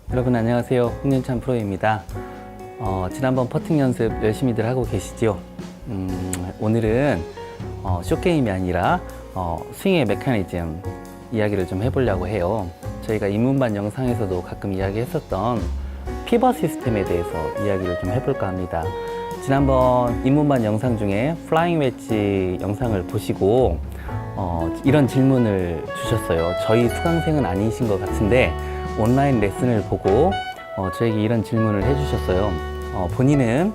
여러분 안녕하세요. 홍윤찬 프로입니다. 지난번 퍼팅 연습 열심히들 하고 계시죠? 오늘은 숏게임이 아니라 스윙의 메커니즘 이야기를 좀 해보려고 해요. 저희가 입문반 영상에서도 가끔 이야기했었던 피벗 시스템에 대해서 이야기를 좀 해볼까 합니다. 지난번 입문반 영상 중에 플라잉 웨지 영상을 보시고 이런 질문을 주셨어요. 저희 수강생은 아니신 것 같은데 온라인 레슨을 보고 저에게 이런 질문을 해주셨어요. 본인은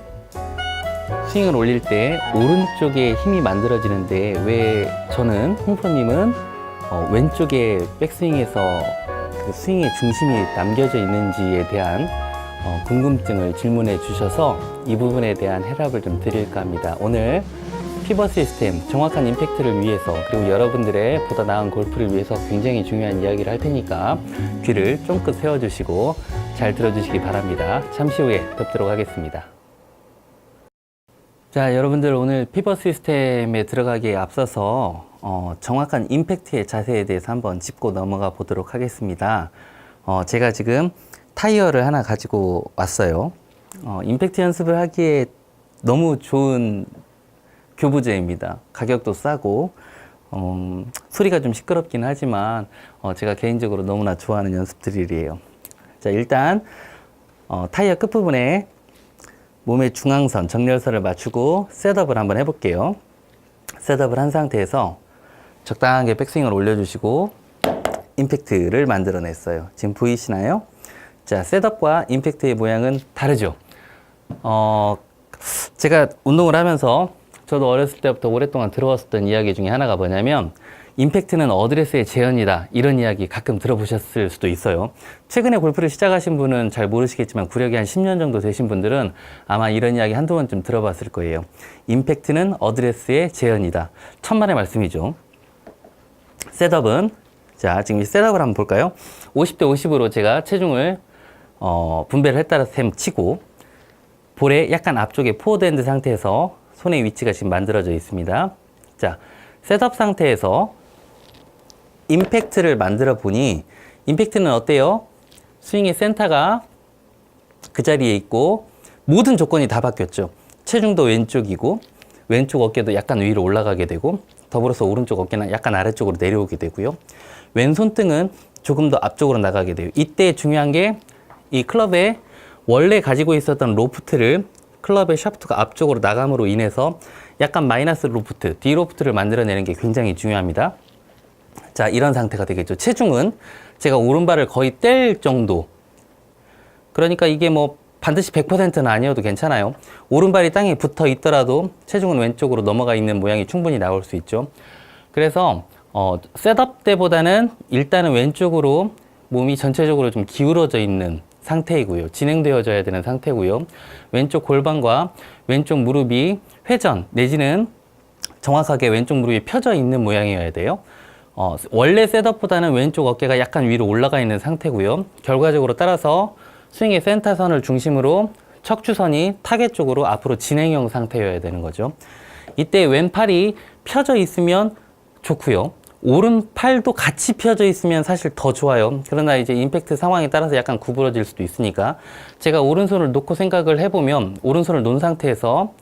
스윙을 올릴 때 오른쪽에 힘이 만들어지는데 왜 저는 홍프로님은 왼쪽에 백스윙에서 그 스윙의 중심이 남겨져 있는지에 대한 궁금증을 질문해 주셔서 이 부분에 대한 해답을 좀 드릴까 합니다. 오늘 피벗 시스템, 정확한 임팩트를 위해서, 그리고 여러분들의 보다 나은 골프를 위해서 굉장히 중요한 이야기를 할 테니까 귀를 쫑긋 세워주시고 잘 들어주시기 바랍니다. 잠시 후에 뵙도록 하겠습니다. 자, 여러분들 오늘 피벗 시스템에 들어가기에 앞서서 정확한 임팩트의 자세에 대해서 한번 짚고 넘어가 보도록 하겠습니다. 제가 지금 타이어를 하나 가지고 왔어요. 임팩트 연습을 하기에 너무 좋은 교부제입니다. 가격도 싸고 소리가 좀 시끄럽긴 하지만 제가 개인적으로 너무나 좋아하는 연습 드릴이에요. 자, 일단 타이어 끝부분에 몸의 중앙선, 정렬선을 맞추고 셋업을 한번 해볼게요. 셋업을 한 상태에서 적당하게 백스윙을 올려주시고 임팩트를 만들어냈어요. 지금 보이시나요? 자, 셋업과 임팩트의 모양은 다르죠? 제가 운동을 하면서 저도 어렸을 때부터 오랫동안 들어왔었던 이야기 중에 하나가 뭐냐면 임팩트는 어드레스의 재현이다, 이런 이야기 가끔 들어보셨을 수도 있어요. 최근에 골프를 시작하신 분은 잘 모르시겠지만 구력이 한 10년 정도 되신 분들은 아마 이런 이야기 한두 번쯤 들어봤을 거예요. 임팩트는 어드레스의 재현이다. 천만의 말씀이죠. 셋업은, 자, 지금 이 셋업을 한번 볼까요? 50대 50으로 제가 체중을 분배를 했다는 셈 치고 볼의 약간 앞쪽에 포워드핸드 상태에서 손의 위치가 지금 만들어져 있습니다. 자, 셋업 상태에서 임팩트를 만들어 보니 임팩트는 어때요? 스윙의 센터가 그 자리에 있고 모든 조건이 다 바뀌었죠. 체중도 왼쪽이고 왼쪽 어깨도 약간 위로 올라가게 되고 더불어서 오른쪽 어깨는 약간 아래쪽으로 내려오게 되고요. 왼손등은 조금 더 앞쪽으로 나가게 돼요. 이때 중요한 게 이 클럽에 원래 가지고 있었던 로프트를 클럽의 샤프트가 앞쪽으로 나감으로 인해서 약간 마이너스 로프트, 디로프트를 만들어내는 게 굉장히 중요합니다. 자, 이런 상태가 되겠죠. 체중은 제가 오른발을 거의 뗄 정도. 그러니까 이게 뭐 반드시 100%는 아니어도 괜찮아요. 오른발이 땅에 붙어 있더라도 체중은 왼쪽으로 넘어가 있는 모양이 충분히 나올 수 있죠. 그래서 셋업 때보다는 일단은 왼쪽으로 몸이 전체적으로 좀 기울어져 있는 상태이고요. 진행되어져야 되는 상태고요. 왼쪽 골반과 왼쪽 무릎이 회전 내지는 정확하게 왼쪽 무릎이 펴져 있는 모양이어야 돼요. 원래 셋업보다는 왼쪽 어깨가 약간 위로 올라가 있는 상태고요. 결과적으로 따라서 스윙의 센터선을 중심으로 척추선이 타겟 쪽으로 앞으로 진행형 상태여야 되는 거죠. 이때 왼팔이 펴져 있으면 좋고요. 오른팔도 같이 펴져 있으면 사실 더 좋아요. 그러나 이제 임팩트 상황에 따라서 약간 구부러질 수도 있으니까 제가 오른손을 놓고 생각을 해보면 오른손을 놓은 상태에서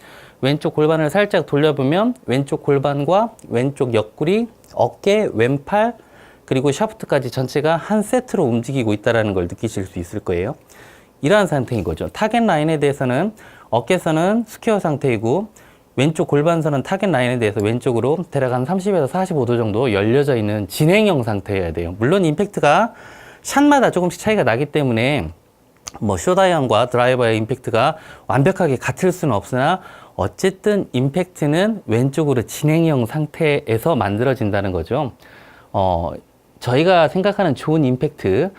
왼쪽 골반을 살짝 돌려보면 왼쪽 골반과 왼쪽 옆구리, 어깨, 왼팔 그리고 샤프트까지 전체가 한 세트로 움직이고 있다는 걸 느끼실 수 있을 거예요. 이러한 상태인 거죠. 타겟 라인에 대해서는 어깨선은 스퀘어 상태이고 왼쪽 골반선은 타겟 라인에 대해서 왼쪽으로 대략 한 30에서 45도 정도 열려져 있는 진행형 상태여야 돼요. 물론 임팩트가 샷마다 조금씩 차이가 나기 때문에 뭐 숏아이언과 드라이버의 임팩트가 완벽하게 같을 수는 없으나 어쨌든 임팩트는 왼쪽으로 진행형 상태에서 만들어진다는 거죠. 저희가 생각하는 좋은 임팩트,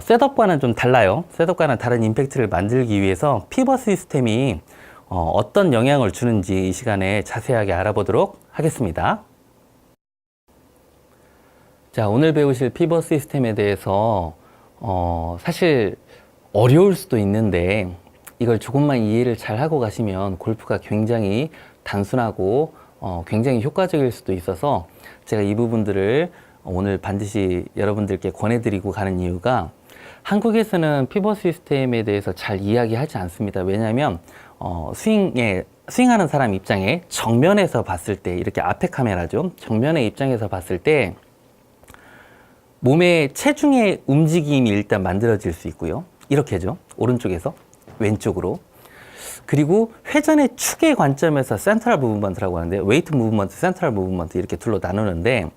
셋업과는 좀 달라요. 셋업과는 다른 임팩트를 만들기 위해서 피벗 시스템이 어떤 영향을 주는지 이 시간에 자세하게 알아보도록 하겠습니다. 자, 오늘 배우실 피벗 시스템에 대해서 사실 어려울 수도 있는데 이걸 조금만 이해를 잘 하고 가시면 골프가 굉장히 단순하고 굉장히 효과적일 수도 있어서 제가 이 부분들을 오늘 반드시 여러분들께 권해드리고 가는 이유가 한국에서는 피벗 시스템에 대해서 잘 이야기하지 않습니다. 왜냐하면 스윙하는 사람 입장에 정면에서 봤을 때, 이렇게 앞에 카메라죠. 정면의 입장에서 봤을 때 몸의 체중의 움직임이 일단 만들어질 수 있고요. 이렇게죠. 오른쪽에서 왼쪽으로. 그리고 회전의 축의 관점에서 센트럴 무브먼트라고 하는데, 웨이트 무브먼트, 센트럴 무브먼트 이렇게 둘로 나누는데,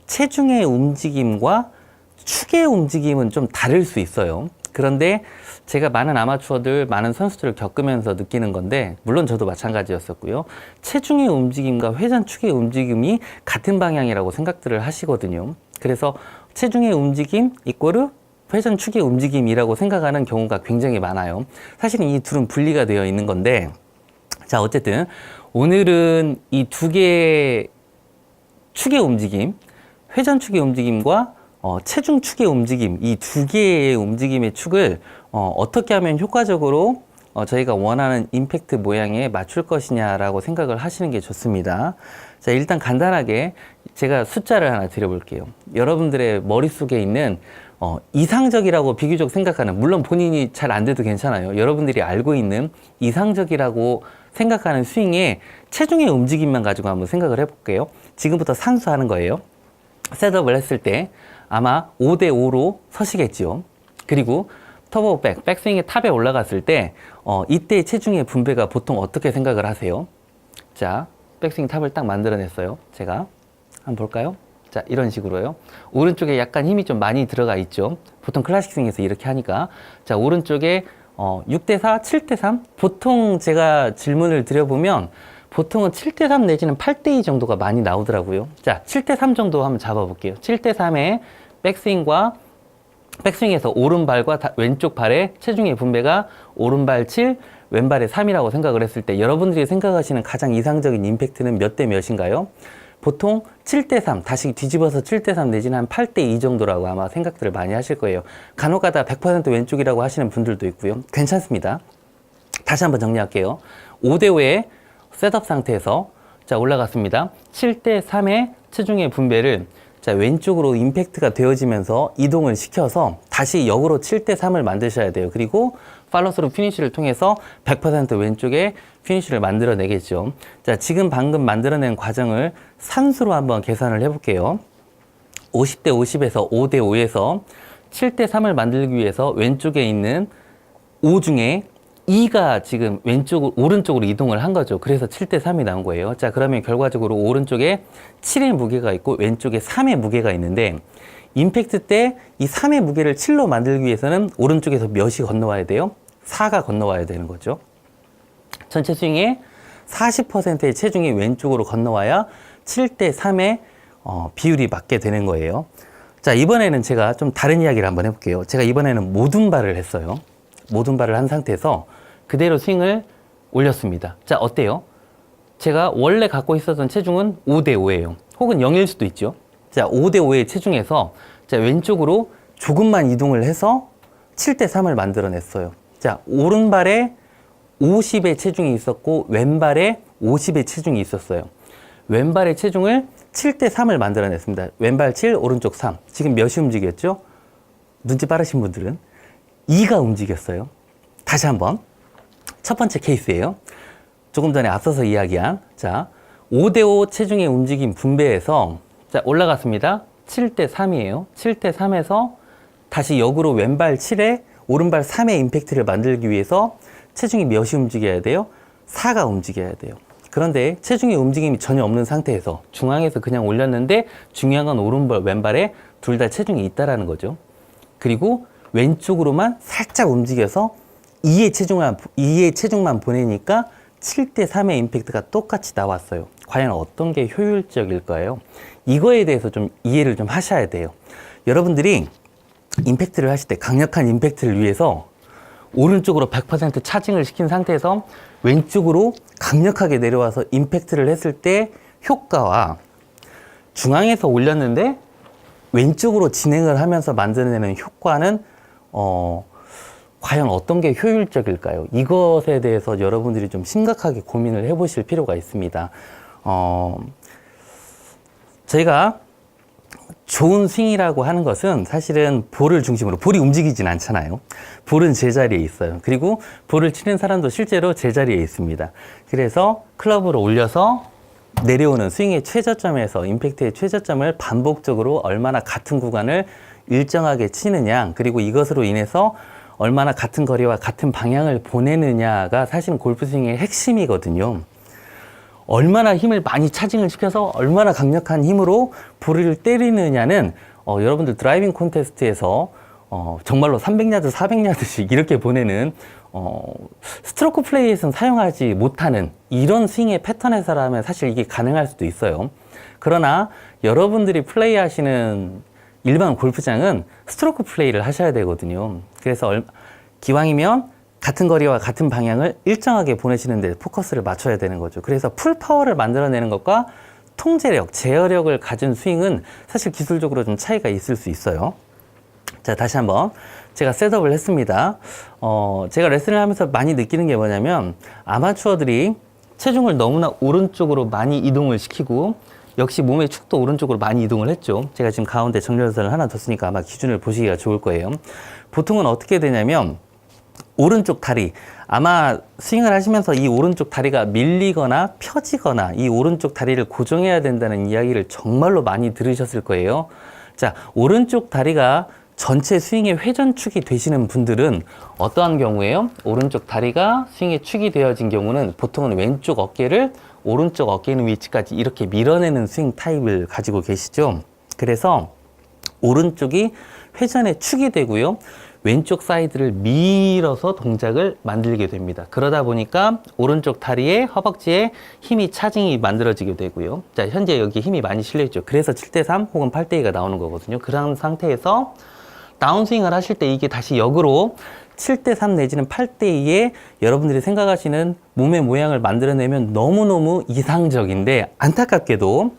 체중의 움직임과 축의 움직임은 좀 다를 수 있어요. 그런데 제가 많은 아마추어들, 많은 선수들을 겪으면서 느끼는 건데, 물론 저도 마찬가지였었고요. 체중의 움직임과 회전 축의 움직임이 같은 방향이라고 생각들을 하시거든요. 그래서 체중의 움직임 이꼬르 회전 축의 움직임이라고 생각하는 경우가 굉장히 많아요. 사실은 이 둘은 분리가 되어 있는 건데, 자, 어쨌든 오늘은 이 두 개의 축의 움직임, 회전 축의 움직임과 체중 축의 움직임, 이 두 개의 움직임의 축을 어떻게 하면 효과적으로 저희가 원하는 임팩트 모양에 맞출 것이냐라고 생각을 하시는 게 좋습니다. 자, 일단 간단하게 제가 숫자를 하나 드려볼게요. 여러분들의 머릿속에 있는 이상적이라고 비교적 생각하는, 물론 본인이 잘 안 돼도 괜찮아요. 여러분들이 알고 있는 이상적이라고 생각하는 스윙의 체중의 움직임만 가지고 한번 생각을 해볼게요. 지금부터 산수하는 거예요. 셋업을 했을 때 아마 5대5로 서시겠죠. 그리고 터보 백스윙의 탑에 올라갔을 때 이때 체중의 분배가 보통 어떻게 생각을 하세요? 자, 백스윙 탑을 딱 만들어냈어요. 제가 한번 볼까요? 자, 이런 식으로요. 오른쪽에 약간 힘이 좀 많이 들어가 있죠. 보통 클래식 스윙에서 이렇게 하니까. 자, 오른쪽에 6대4, 7대3. 보통 제가 질문을 드려보면 보통은 7대3 내지는 8대2 정도가 많이 나오더라고요. 자, 7대3 정도 한번 잡아볼게요. 7대3의 백스윙에서 오른발과 왼쪽 발의 체중의 분배가 오른발 7, 왼발에 3이라고 생각을 했을 때 여러분들이 생각하시는 가장 이상적인 임팩트는 몇 대 몇인가요? 보통 7대3, 다시 뒤집어서 7대3 내지는 한 8대2 정도라고 아마 생각들을 많이 하실 거예요. 간혹가다 100% 왼쪽이라고 하시는 분들도 있고요. 괜찮습니다. 다시 한번 정리할게요. 5대5의 셋업 상태에서 자, 올라갔습니다. 7대3의 체중의 분배를 자, 왼쪽으로 임팩트가 되어지면서 이동을 시켜서 다시 역으로 7대3을 만드셔야 돼요. 그리고 팔로스루 피니쉬를 통해서 100% 왼쪽에 피니쉬를 만들어내겠죠. 자, 지금 방금 만들어낸 과정을 산수로 한번 계산을 해볼게요. 50대 50에서 5대 5에서 7대 3을 만들기 위해서 왼쪽에 있는 5 중에 2가 지금 오른쪽으로 이동을 한 거죠. 그래서 7대 3이 나온 거예요. 자, 그러면 결과적으로 오른쪽에 7의 무게가 있고 왼쪽에 3의 무게가 있는데, 임팩트 때 이 3의 무게를 7로 만들기 위해서는 오른쪽에서 몇이 건너와야 돼요? 4가 건너와야 되는 거죠. 전체 스윙의 40%의 체중이 왼쪽으로 건너와야 7대 3의 비율이 맞게 되는 거예요. 자, 이번에는 제가 좀 다른 이야기를 한번 해볼게요. 제가 이번에는 모든발을 했어요. 모든발을 한 상태에서 그대로 스윙을 올렸습니다. 자, 어때요? 제가 원래 갖고 있었던 체중은 5대 5예요. 혹은 0일 수도 있죠. 자, 5대 5의 체중에서 자, 왼쪽으로 조금만 이동을 해서 7대 3을 만들어냈어요. 자, 오른발에 50의 체중이 있었고 왼발에 50의 체중이 있었어요. 왼발의 체중을 7대 3을 만들어냈습니다. 왼발 7, 오른쪽 3. 지금 몇이 움직였죠? 눈치 빠르신 분들은 2가 움직였어요. 다시 한번. 첫 번째 케이스예요. 조금 전에 앞서서 이야기한 자, 5대5 체중의 움직임 분배에서 자, 올라갔습니다. 7대 3이에요. 7대 3에서 다시 역으로 왼발 7에 오른발 3의 임팩트를 만들기 위해서 체중이 몇이 움직여야 돼요? 4가 움직여야 돼요. 그런데 체중의 움직임이 전혀 없는 상태에서 중앙에서 그냥 올렸는데 중요한 건 오른발, 왼발에 둘 다 체중이 있다라는 거죠. 그리고 왼쪽으로만 살짝 움직여서 2의 체중만 보내니까 7대 3의 임팩트가 똑같이 나왔어요. 과연 어떤 게 효율적일까요? 이거에 대해서 좀 이해를 좀 하셔야 돼요. 여러분들이 임팩트를 하실 때 강력한 임팩트를 위해서 오른쪽으로 100% 차징을 시킨 상태에서 왼쪽으로 강력하게 내려와서 임팩트를 했을 때 효과와 중앙에서 올렸는데 왼쪽으로 진행을 하면서 만들어내는 효과는 과연 어떤 게 효율적일까요? 이것에 대해서 여러분들이 좀 심각하게 고민을 해보실 필요가 있습니다. 저희가 좋은 스윙이라고 하는 것은 사실은 볼을 중심으로, 볼이 움직이진 않잖아요. 볼은 제자리에 있어요. 그리고 볼을 치는 사람도 실제로 제자리에 있습니다. 그래서 클럽으로 올려서 내려오는 스윙의 최저점에서 임팩트의 최저점을 반복적으로 얼마나 같은 구간을 일정하게 치느냐, 그리고 이것으로 인해서 얼마나 같은 거리와 같은 방향을 보내느냐가 사실은 골프 스윙의 핵심이거든요. 얼마나 힘을 많이 차징을 시켜서 얼마나 강력한 힘으로 볼을 때리느냐는 여러분들 드라이빙 콘테스트에서 정말로 300야드, 400야드씩 이렇게 보내는 스트로크 플레이에서는 사용하지 못하는 이런 스윙의 패턴에서라면 사실 이게 가능할 수도 있어요. 그러나 여러분들이 플레이하시는 일반 골프장은 스트로크 플레이를 하셔야 되거든요. 그래서 기왕이면 같은 거리와 같은 방향을 일정하게 보내시는 데 포커스를 맞춰야 되는 거죠. 그래서 풀 파워를 만들어내는 것과 통제력, 제어력을 가진 스윙은 사실 기술적으로 좀 차이가 있을 수 있어요. 자, 다시 한번 제가 셋업을 했습니다. 제가 레슨을 하면서 많이 느끼는 게 뭐냐면 아마추어들이 체중을 너무나 오른쪽으로 많이 이동을 시키고 역시 몸의 축도 오른쪽으로 많이 이동을 했죠. 제가 지금 가운데 정렬선을 하나 뒀으니까 아마 기준을 보시기가 좋을 거예요. 보통은 어떻게 되냐면 오른쪽 다리, 아마 스윙을 하시면서 이 오른쪽 다리가 밀리거나 펴지거나 이 오른쪽 다리를 고정해야 된다는 이야기를 정말로 많이 들으셨을 거예요. 자, 오른쪽 다리가 전체 스윙의 회전축이 되시는 분들은 어떠한 경우에요? 오른쪽 다리가 스윙의 축이 되어진 경우는 보통은 왼쪽 어깨를 오른쪽 어깨 있는 위치까지 이렇게 밀어내는 스윙 타입을 가지고 계시죠. 그래서 오른쪽이 회전의 축이 되고요. 왼쪽 사이드를 밀어서 동작을 만들게 됩니다. 그러다 보니까 오른쪽 다리에 허벅지에 힘이 차징이 만들어지게 되고요. 자, 현재 여기 힘이 많이 실려있죠. 그래서 7대3 혹은 8대2가 나오는 거거든요. 그런 상태에서 다운스윙을 하실 때 이게 다시 역으로 7대3 내지는 8대2에 여러분들이 생각하시는 몸의 모양을 만들어내면 너무너무 이상적인데 안타깝게도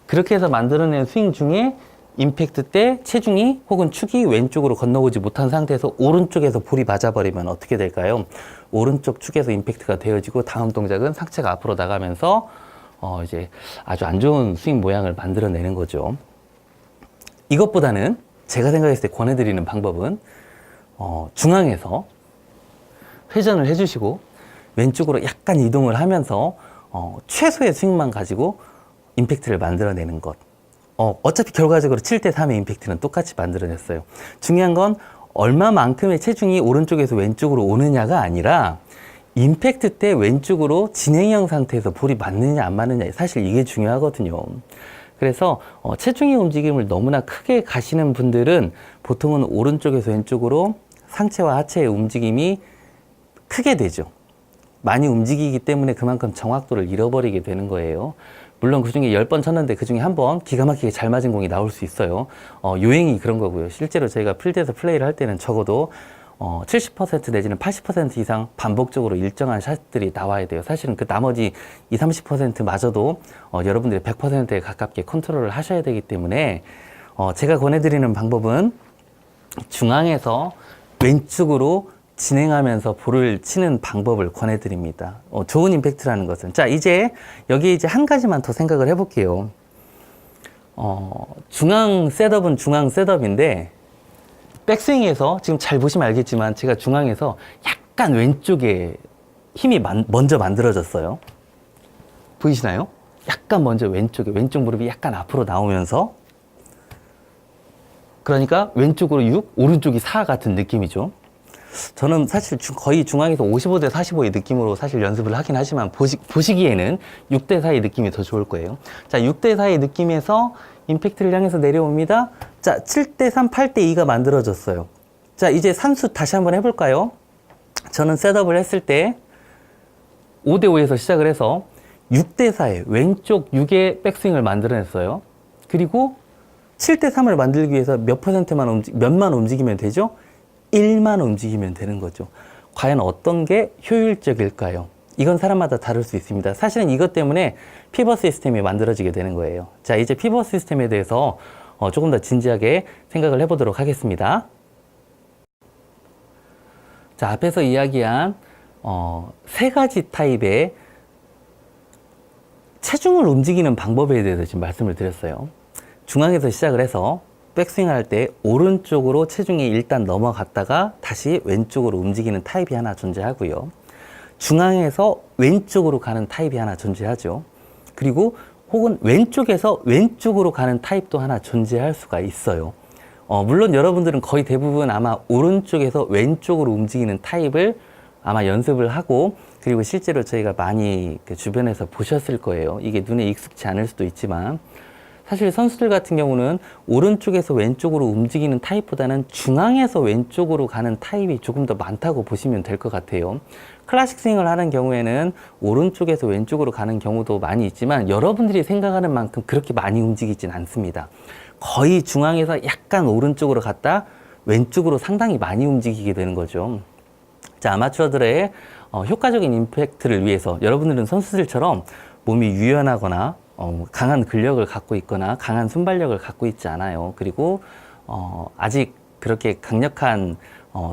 그렇게 해서 만들어낸 스윙 중에 임팩트 때 체중이 혹은 축이 왼쪽으로 건너오지 못한 상태에서 오른쪽에서 볼이 맞아버리면 어떻게 될까요? 오른쪽 축에서 임팩트가 되어지고 다음 동작은 상체가 앞으로 나가면서 이제 아주 안 좋은 스윙 모양을 만들어내는 거죠. 이것보다는 제가 생각했을 때 권해드리는 방법은 중앙에서 회전을 해주시고 왼쪽으로 약간 이동을 하면서 최소의 스윙만 가지고 임팩트를 만들어내는 것. 어차피 결과적으로 7대3의 임팩트는 똑같이 만들어냈어요. 중요한 건 얼마만큼의 체중이 오른쪽에서 왼쪽으로 오느냐가 아니라 임팩트 때 왼쪽으로 진행형 상태에서 볼이 맞느냐 안 맞느냐, 사실 이게 중요하거든요. 그래서 체중의 움직임을 너무나 크게 가시는 분들은 보통은 오른쪽에서 왼쪽으로 상체와 하체의 움직임이 크게 되죠. 많이 움직이기 때문에 그만큼 정확도를 잃어버리게 되는 거예요. 물론 그 중에 10번 쳤는데 그 중에 한 번 기가 막히게 잘 맞은 공이 나올 수 있어요. 요행이 그런 거고요. 실제로 저희가 필드에서 플레이를 할 때는 적어도 70% 내지는 80% 이상 반복적으로 일정한 샷들이 나와야 돼요. 사실은 그 나머지 20, 30% 마저도 여러분들이 100%에 가깝게 컨트롤을 하셔야 되기 때문에 제가 권해드리는 방법은 중앙에서 왼쪽으로 진행하면서 볼을 치는 방법을 권해드립니다. 좋은 임팩트라는 것은. 자, 이제 여기 이제 한 가지만 더 생각을 해볼게요. 중앙 셋업은 중앙 셋업인데 백스윙에서 지금 잘 보시면 알겠지만 제가 중앙에서 약간 왼쪽에 힘이 먼저 만들어졌어요. 보이시나요? 약간 먼저 왼쪽에, 왼쪽 무릎이 약간 앞으로 나오면서, 그러니까 왼쪽으로 6, 오른쪽이 4 같은 느낌이죠. 저는 사실 거의 중앙에서 55대 45의 느낌으로 사실 연습을 하긴 하지만 보시기에는 6대 4의 느낌이 더 좋을 거예요. 자, 6대 4의 느낌에서 임팩트를 향해서 내려옵니다. 자, 7대 3, 8대 2가 만들어졌어요. 자, 이제 산수 다시 한번 해볼까요? 저는 셋업을 했을 때 5대 5에서 시작을 해서 6대 4의 왼쪽 6의 백스윙을 만들어냈어요. 그리고 7대 3을 만들기 위해서 몇만 움직이면 되죠? 1만 움직이면 되는 거죠. 과연 어떤 게 효율적일까요? 이건 사람마다 다를 수 있습니다. 사실은 이것 때문에 피벗 시스템이 만들어지게 되는 거예요. 자, 이제 피벗 시스템에 대해서 조금 더 진지하게 생각을 해보도록 하겠습니다. 자, 앞에서 이야기한 세 가지 타입의 체중을 움직이는 방법에 대해서 지금 말씀을 드렸어요. 중앙에서 시작을 해서 백스윙을 할 때 오른쪽으로 체중이 일단 넘어갔다가 다시 왼쪽으로 움직이는 타입이 하나 존재하고요. 중앙에서 왼쪽으로 가는 타입이 하나 존재하죠. 그리고 혹은 왼쪽에서 왼쪽으로 가는 타입도 하나 존재할 수가 있어요. 물론 여러분들은 거의 대부분 아마 오른쪽에서 왼쪽으로 움직이는 타입을 아마 연습을 하고 그리고 실제로 저희가 많이 그 주변에서 보셨을 거예요. 이게 눈에 익숙치 않을 수도 있지만 사실 선수들 같은 경우는 오른쪽에서 왼쪽으로 움직이는 타입보다는 중앙에서 왼쪽으로 가는 타입이 조금 더 많다고 보시면 될 것 같아요. 클래식 스윙을 하는 경우에는 오른쪽에서 왼쪽으로 가는 경우도 많이 있지만 여러분들이 생각하는 만큼 그렇게 많이 움직이진 않습니다. 거의 중앙에서 약간 오른쪽으로 갔다 왼쪽으로 상당히 많이 움직이게 되는 거죠. 자, 아마추어들의 효과적인 임팩트를 위해서 여러분들은 선수들처럼 몸이 유연하거나 강한 근력을 갖고 있거나 강한 순발력을 갖고 있지 않아요. 그리고 아직 그렇게 강력한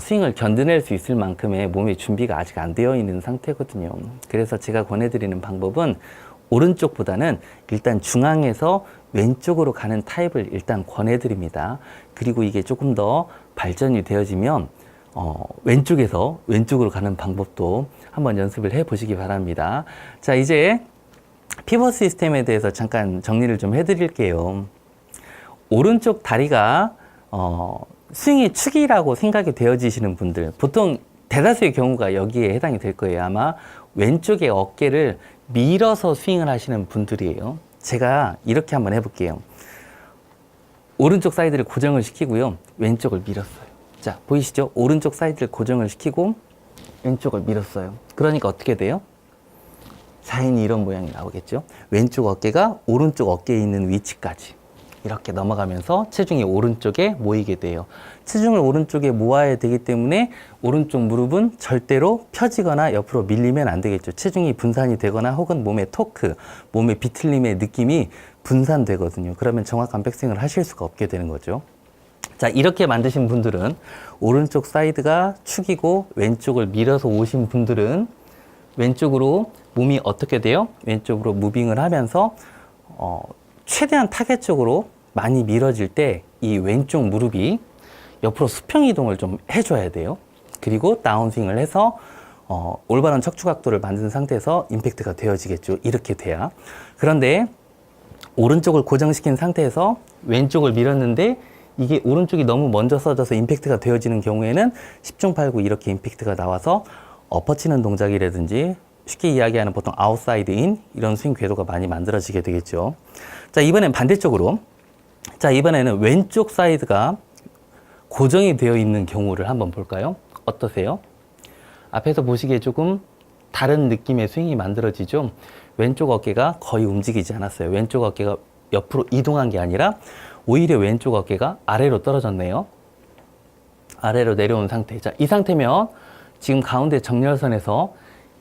스윙을 견뎌낼 수 있을 만큼의 몸의 준비가 아직 안 되어 있는 상태거든요. 그래서 제가 권해드리는 방법은 오른쪽보다는 일단 중앙에서 왼쪽으로 가는 타입을 일단 권해드립니다. 그리고 이게 조금 더 발전이 되어지면 왼쪽에서 왼쪽으로 가는 방법도 한번 연습을 해 보시기 바랍니다. 자, 이제 피벗 시스템에 대해서 잠깐 정리를 좀 해드릴게요. 오른쪽 다리가 스윙의 축이라고 생각이 되어지시는 분들, 보통 대다수의 경우가 여기에 해당이 될 거예요. 아마 왼쪽의 어깨를 밀어서 스윙을 하시는 분들이에요. 제가 이렇게 한번 해볼게요. 오른쪽 사이드를 고정을 시키고요. 왼쪽을 밀었어요. 자, 보이시죠? 오른쪽 사이드를 고정을 시키고 왼쪽을 밀었어요. 그러니까 어떻게 돼요? 4인이 이런 모양이 나오겠죠? 왼쪽 어깨가 오른쪽 어깨에 있는 위치까지 이렇게 넘어가면서 체중이 오른쪽에 모이게 돼요. 체중을 오른쪽에 모아야 되기 때문에 오른쪽 무릎은 절대로 펴지거나 옆으로 밀리면 안 되겠죠. 체중이 분산이 되거나 혹은 몸의 토크, 몸의 비틀림의 느낌이 분산되거든요. 그러면 정확한 백스윙을 하실 수가 없게 되는 거죠. 자, 이렇게 만드신 분들은 오른쪽 사이드가 축이고 왼쪽을 밀어서 오신 분들은 왼쪽으로 몸이 어떻게 돼요? 왼쪽으로 무빙을 하면서 최대한 타겟 쪽으로 많이 밀어질 때 이 왼쪽 무릎이 옆으로 수평 이동을 좀 해줘야 돼요. 그리고 다운스윙을 해서 올바른 척추 각도를 만든 상태에서 임팩트가 되어지겠죠. 이렇게 돼야. 그런데 오른쪽을 고정시킨 상태에서 왼쪽을 밀었는데 이게 오른쪽이 너무 먼저 써져서 임팩트가 되어지는 경우에는 10중 8구 이렇게 임팩트가 나와서 엎어치는 동작이라든지 쉽게 이야기하는 보통 아웃사이드 인 이런 스윙 궤도가 많이 만들어지게 되겠죠. 자, 이번엔 반대쪽으로. 자, 이번에는 왼쪽 사이드가 고정이 되어 있는 경우를 한번 볼까요? 어떠세요? 앞에서 보시기에 조금 다른 느낌의 스윙이 만들어지죠. 왼쪽 어깨가 거의 움직이지 않았어요. 왼쪽 어깨가 옆으로 이동한 게 아니라 오히려 왼쪽 어깨가 아래로 떨어졌네요. 아래로 내려온 상태. 자, 이 상태면 지금 가운데 정렬선에서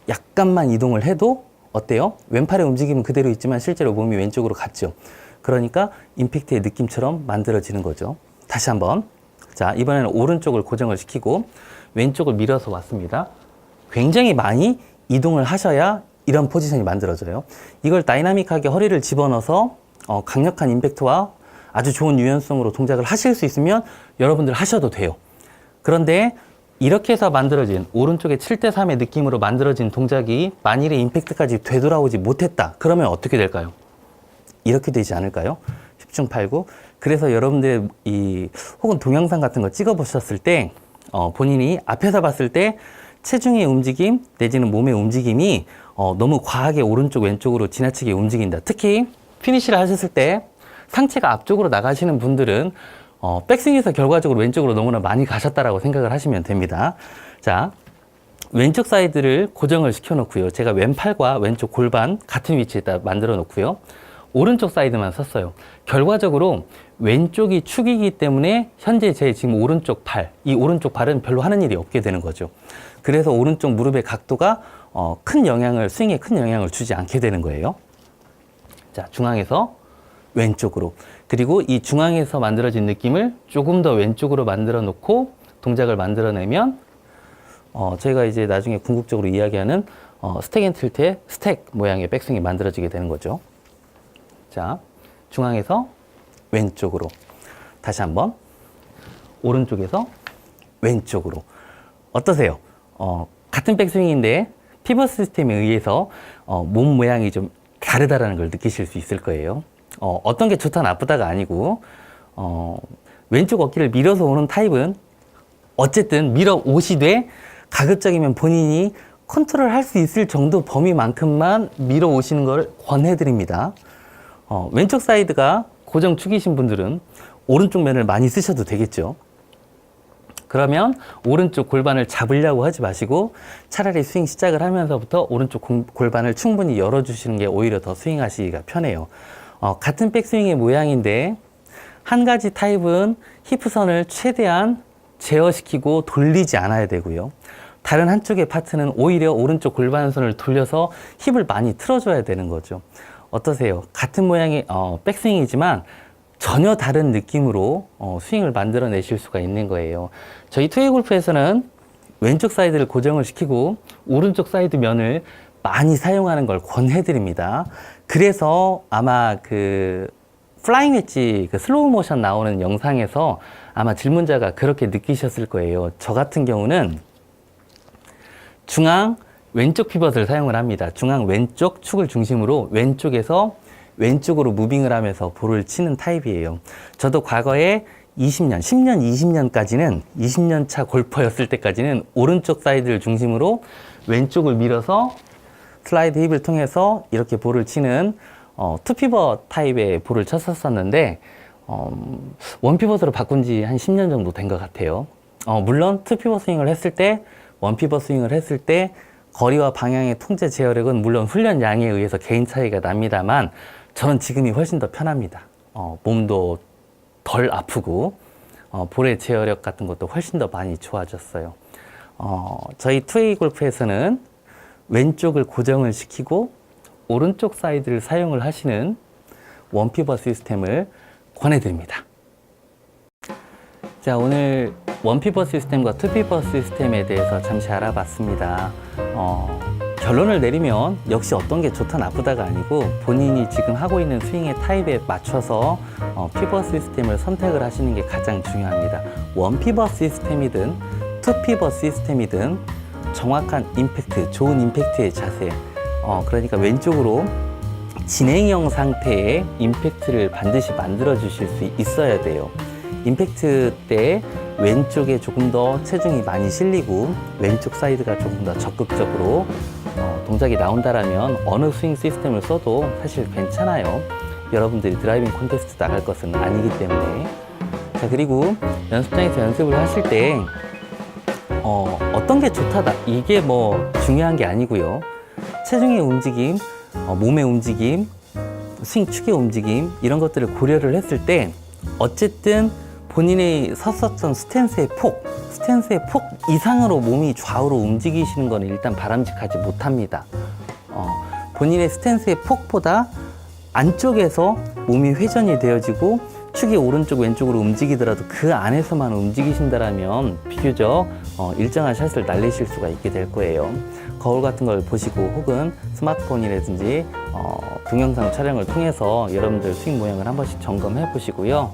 약간만 이동을 해도 어때요? 왼팔의 움직임은 그대로 있지만 실제로 몸이 왼쪽으로 갔죠. 그러니까 임팩트의 느낌처럼 만들어지는 거죠. 다시 한번. 자, 이번에는 오른쪽을 고정을 시키고 왼쪽을 밀어서 왔습니다. 굉장히 많이 이동을 하셔야 이런 포지션이 만들어져요. 이걸 다이나믹하게 허리를 집어넣어서 강력한 임팩트와 아주 좋은 유연성으로 동작을 하실 수 있으면 여러분들 하셔도 돼요. 그런데 이렇게 해서 만들어진 오른쪽의 7대3의 느낌으로 만들어진 동작이 만일에 임팩트까지 되돌아오지 못했다. 그러면 어떻게 될까요? 이렇게 되지 않을까요? 10중 8구. 그래서 여러분들 혹은 동영상 같은 거 찍어 보셨을 때 본인이 앞에서 봤을 때 체중의 움직임 내지는 몸의 움직임이 너무 과하게 오른쪽 왼쪽으로 지나치게 움직인다. 특히 피니시를 하셨을 때 상체가 앞쪽으로 나가시는 분들은 백스윙에서 결과적으로 왼쪽으로 너무나 많이 가셨다라고 생각을 하시면 됩니다. 자, 왼쪽 사이드를 고정을 시켜 놓고요. 제가 왼팔과 왼쪽 골반 같은 위치에다 만들어 놓고요. 오른쪽 사이드만 썼어요. 결과적으로 왼쪽이 축이기 때문에 현재 제 지금 오른쪽 팔, 이 오른쪽 팔은 별로 하는 일이 없게 되는 거죠. 그래서 오른쪽 무릎의 각도가 스윙에 큰 영향을 주지 않게 되는 거예요. 자, 중앙에서 왼쪽으로. 그리고 이 중앙에서 만들어진 느낌을 조금 더 왼쪽으로 만들어 놓고 동작을 만들어내면 저희가 이제 나중에 궁극적으로 이야기하는 스택 앤 틸트의 스택 모양의 백스윙이 만들어지게 되는 거죠. 자, 중앙에서 왼쪽으로. 다시 한번. 오른쪽에서 왼쪽으로. 어떠세요? 같은 백스윙인데 피벗 시스템에 의해서 몸 모양이 좀 다르다라는 걸 느끼실 수 있을 거예요. 어떤 게 좋다 나쁘다가 아니고 왼쪽 어깨를 밀어서 오는 타입은 어쨌든 밀어 오시되 가급적이면 본인이 컨트롤 할 수 있을 정도 범위만큼만 밀어 오시는 걸 권해드립니다. 왼쪽 사이드가 고정축이신 분들은 오른쪽 면을 많이 쓰셔도 되겠죠. 그러면 오른쪽 골반을 잡으려고 하지 마시고 차라리 스윙 시작을 하면서부터 오른쪽 골반을 충분히 열어주시는 게 오히려 더 스윙하시기가 편해요. 같은 백스윙의 모양인데 한 가지 타입은 히프선을 최대한 제어시키고 돌리지 않아야 되고요. 다른 한쪽의 파트는 오히려 오른쪽 골반선을 돌려서 힙을 많이 틀어줘야 되는 거죠. 어떠세요? 같은 모양의 백스윙이지만 전혀 다른 느낌으로 스윙을 만들어내실 수가 있는 거예요. 저희 투웨이 골프에서는 왼쪽 사이드를 고정을 시키고 오른쪽 사이드 면을 많이 사용하는 걸 권해드립니다. 그래서 아마 그 플라잉 웨지 그 슬로우 모션 나오는 영상에서 아마 질문자가 그렇게 느끼셨을 거예요. 저 같은 경우는 중앙 왼쪽 피벗을 사용을 합니다. 중앙 왼쪽 축을 중심으로 왼쪽에서 왼쪽으로 무빙을 하면서 볼을 치는 타입이에요. 저도 과거에 10년, 20년까지는 20년 차 골퍼였을 때까지는 오른쪽 사이드를 중심으로 왼쪽을 밀어서 슬라이드 힙을 통해서 이렇게 볼을 치는 투피벗 타입의 볼을 쳤었었는데 원피벗으로 바꾼 지 한 10년 정도 된 것 같아요. 물론 투피벗 스윙을 했을 때 원피벗 스윙을 했을 때 거리와 방향의 통제 제어력은 물론 훈련 양에 의해서 개인 차이가 납니다만 저는 지금이 훨씬 더 편합니다. 몸도 덜 아프고 볼의 제어력 같은 것도 훨씬 더 많이 좋아졌어요. 저희 투웨이 골프에서는 왼쪽을 고정을 시키고 오른쪽 사이드를 사용을 하시는 원피벗 시스템을 권해드립니다. 자, 오늘 원피벗 시스템과 투피벗 시스템에 대해서 잠시 알아봤습니다. 결론을 내리면 역시 어떤 게 좋다 나쁘다가 아니고 본인이 지금 하고 있는 스윙의 타입에 맞춰서 피벗 시스템을 선택을 하시는 게 가장 중요합니다. 원피벗 시스템이든 투피벗 시스템이든 정확한 임팩트, 좋은 임팩트의 자세, 그러니까 왼쪽으로 진행형 상태의 임팩트를 반드시 만들어 주실 수 있어야 돼요. 임팩트 때 왼쪽에 조금 더 체중이 많이 실리고 왼쪽 사이드가 조금 더 적극적으로 동작이 나온다라면 어느 스윙 시스템을 써도 사실 괜찮아요. 여러분들이 드라이빙 콘테스트 나갈 것은 아니기 때문에. 자, 그리고 연습장에서 연습을 하실 때 어떤 게 좋다 이게 뭐 중요한 게 아니고요. 체중의 움직임, 몸의 움직임, 스윙 축의 움직임 이런 것들을 고려를 했을 때 어쨌든 본인이 섰었던 스탠스의 폭 이상으로 몸이 좌우로 움직이시는 건 일단 바람직하지 못합니다. 본인의 스탠스의 폭보다 안쪽에서 몸이 회전이 되어지고 축이 오른쪽 왼쪽으로 움직이더라도 그 안에서만 움직이신다라면 비교적 일정한 샷을 날리실 수가 있게 될 거예요. 거울 같은 걸 보시고 혹은 스마트폰이라든지 동영상 촬영을 통해서 여러분들 스윙 모양을 한 번씩 점검해 보시고요.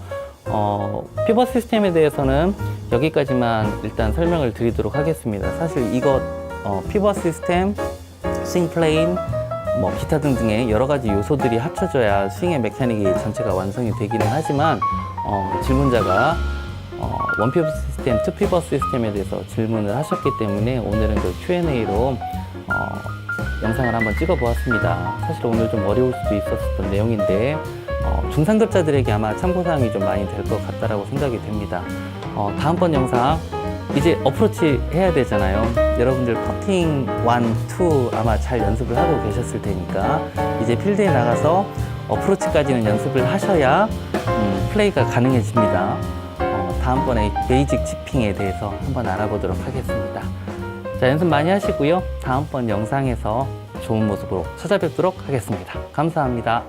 피벗 시스템에 대해서는 여기까지만 일단 설명을 드리도록 하겠습니다. 사실 이거 피벗 시스템, 스윙 플레인, 뭐 기타 등등의 여러 가지 요소들이 합쳐져야 스윙의 메카닉이 전체가 완성이 되기는 하지만 질문자가 원피벗 시스템, 투피벗 시스템에 대해서 질문을 하셨기 때문에 오늘은 그 Q&A로 영상을 한번 찍어 보았습니다. 사실 오늘 좀 어려울 수도 있었던 내용인데 중상급자들에게 아마 참고사항이 좀 많이 될 것 같다라고 생각이 됩니다. 다음번 영상 이제 어프로치 해야 되잖아요. 여러분들 퍼팅 1, 2 아마 잘 연습을 하고 계셨을 테니까 이제 필드에 나가서 어프로치까지는 연습을 하셔야 플레이가 가능해집니다. 다음번에 베이직 치핑에 대해서 한번 알아보도록 하겠습니다. 자, 연습 많이 하시고요. 다음번 영상에서 좋은 모습으로 찾아뵙도록 하겠습니다. 감사합니다.